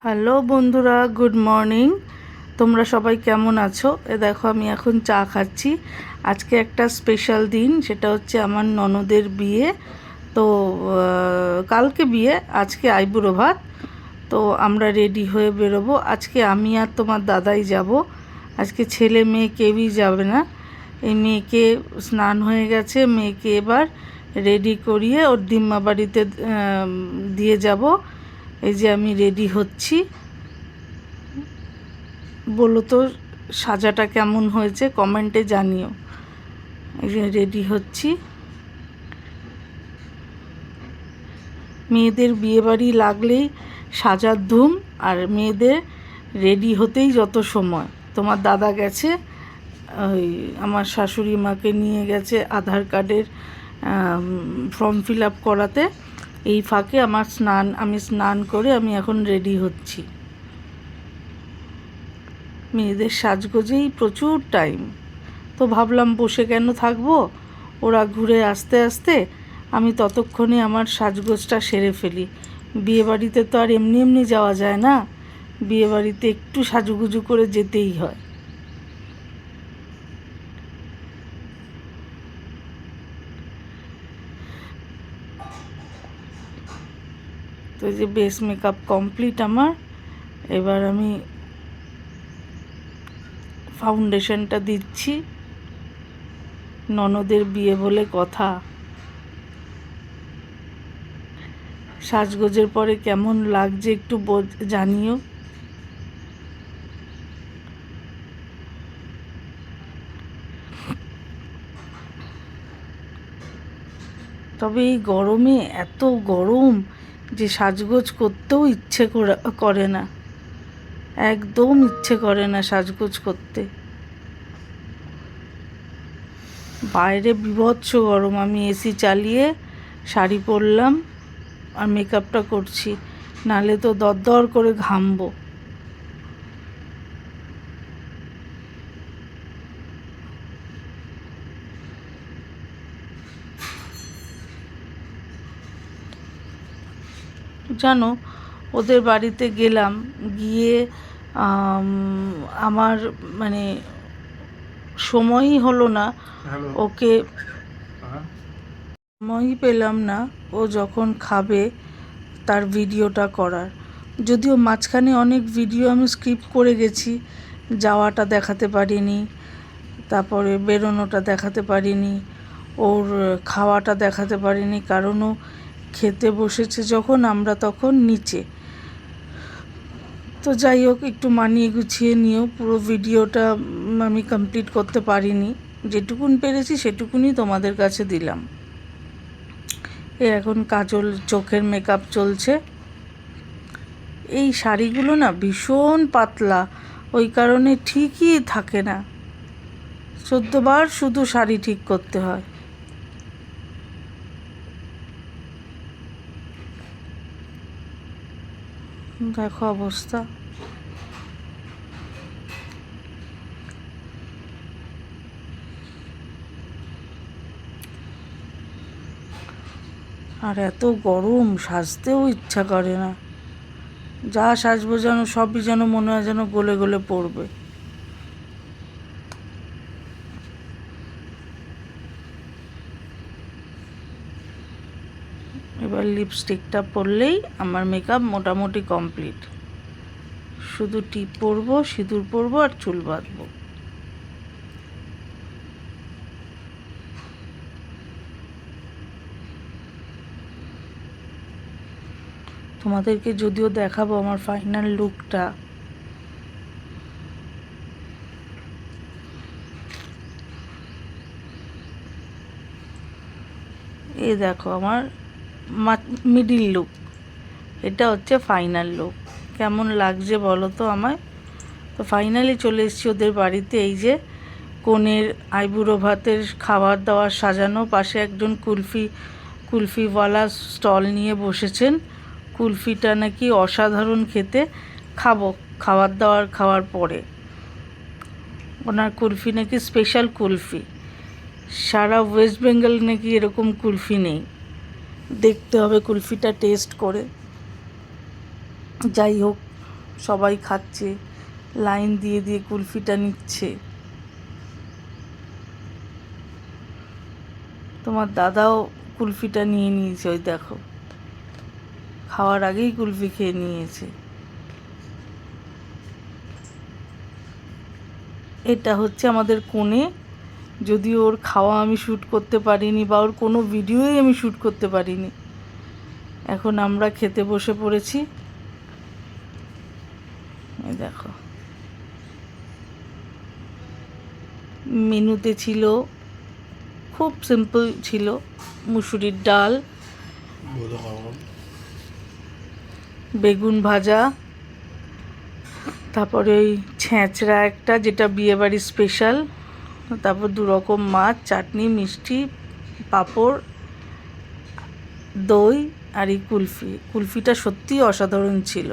Hello বন্ধুরা, good morning. তোমরা সবাই কেমন আছো? দেখো আমি এখন চা খাচ্ছি। আজকে একটা স্পেশাল দিন, সেটা হচ্ছে আমার ননদের বিয়ে। তো কালকে বিয়ে, আজকে আইবুড়ো ভাত। তো আমরা রেডি হয়ে বেরোবো। আজকে আমি আর তোমার দাদাই যাব। আজকে ছেলে মেয়ে কেউই যাবে না। এই মেয়েকে স্নান হয়ে গেছে, মেয়েকে এবার রেডি করিয়ে ওর দিম্মা বাড়িতে দিয়ে যাব। এই যে আমি রেডি হচ্ছি। বলো তো সাজাটা কেমন হয়েছে, কমেন্টে জানিও। এই যে রেডি হচ্ছি। মেয়েদের বিয়েবাড়ি লাগলেই সাজার ধুম, আর মেয়েদের রেডি হতেই যত সময়। তোমার দাদা গেছে, ওই আমার শাশুড়ি মাকে নিয়ে গেছে আধার কার্ডের ফর্ম ফিল আপ করাতে। এই ফাঁকে আমি স্নান করে আমি এখন রেডি হচ্ছি। মেয়েদের সাজগোজেই প্রচুর টাইম। তো ভাবলাম বসে কেন থাকবো, ওরা ঘুরে আসতে আসতে আমি ততক্ষণে আমার সাজগোজটা সেরে ফেলি। বিয়েবাড়িতে তো আর এমনি এমনি যাওয়া যায় না, বিয়েবাড়িতে একটু সাজুগুজু করে যেতেই হয়। তো এই যে বেস মেকআপ কমপ্লিট আমার। এবার আমি ফাউন্ডেশনটা দিচ্ছি। ননদের বিয়ে বলে কথা। সাজগোজের পরে কেমন লাগছে একটু জানিও। তবে এই গরমে এত গরম যে সাজগোজ করতেও ইচ্ছে করে না, একদম ইচ্ছে করে না সাজগোজ করতে। বাইরে বীভৎস গরম, আমি এসি চালিয়ে শাড়ি পরলাম আর মেকআপটা করছি, নালে তো দরদর করে ঘামবো। জানো, ওদের বাড়িতে গেলাম, গিয়ে আমার মানে সময়ই হলো না ওকে, সময়ই পেলাম না ও যখন খাবে তার ভিডিওটা করার। যদিও মাঝখানে অনেক ভিডিও আমি স্কিপ করে গেছি, যাওয়াটা দেখাতে পারিনি, তারপরে বেরোনোটা দেখাতে পারিনি, ওর খাওয়াটা দেখাতে পারিনি, কারণ ও খেতে বসেছে যখন, আমরা তখন নিচে। তো যাই হোক, একটু মানিয়ে গুছিয়ে নিয়েও পুরো ভিডিওটা আমি কমপ্লিট করতে পারিনি। যেটুকুন পেরেছি সেটুকুনই তোমাদের কাছে দিলাম। এখন কাজল চোখের মেকআপ চলছে। এই শাড়িগুলো না ভীষণ পাতলা, ওই কারণে ঠিকই থাকে না, 14 বার শুধু শাড়ি ঠিক করতে হয়। দেখো অবস্থা। আর এত গরম, সাজতেও ইচ্ছা করে না। যা সাজবো যেন সবই যেন মনে হয় যেন গলে গলে পড়বে। এবার লিপস্টিকটা পরলেই আমার মেকআপ মোটামুটি কমপ্লিট। শুধু টিপ পরবো, সিঁদুর পরবো আর চুল বাঁধবো। তোমাদেরকে যদিও দেখাবো আমার ফাইনাল লুকটা। এই দেখো আমার মিডিল লুক, এটা হচ্ছে ফাইনাল লুক। কেমন লাগছে বলো তো আমায়। তো ফাইনালি চলে এসেছি ওদের বাড়িতে। এই যে কনের আইবুড়ো ভাতের খাবার দাবার সাজানো, পাশে একজন কুলফিওয়ালা স্টল নিয়ে বসেছেন। কুলফিটা নাকি অসাধারণ খেতে, খাবো খাওয়ার পরে। ওনার কুলফি নাকি স্পেশাল কুলফি, সারা ওয়েস্ট বেঙ্গল নাকি এরকম কুলফি নেই। দেখতে হবে কুলফিটা টেস্ট করে। যাই হোক, সবাই খাচ্ছে, লাইন দিয়ে দিয়ে কুলফিটা নিচ্ছে। তোমার দাদাও কুলফিটা নিয়ে নিয়েছে, ওই দেখো খাওয়ার আগেই কুলফি খেয়ে নিয়েছে। এটা হচ্ছে আমাদের কোণে, যদিও ওর খাওয়া আমি শ্যুট করতে পারিনি বা ওর কোনো ভিডিওই আমি শ্যুট করতে পারিনি। এখন আমরা খেতে বসে পড়েছি। এই দেখো মেনুতে ছিল, খুব সিম্পল ছিল, মুসুরির ডাল, বেগুন ভাজা, তারপরে ওই ছেঁচড়া একটা যেটা বিয়েবাড়ির স্পেশাল, তারপর 2 রকম মাছ, চাটনি, মিষ্টি, পাঁপড়, দই আর এই কুলফি। কুলফিটা সত্যিই অসাধারণ ছিল।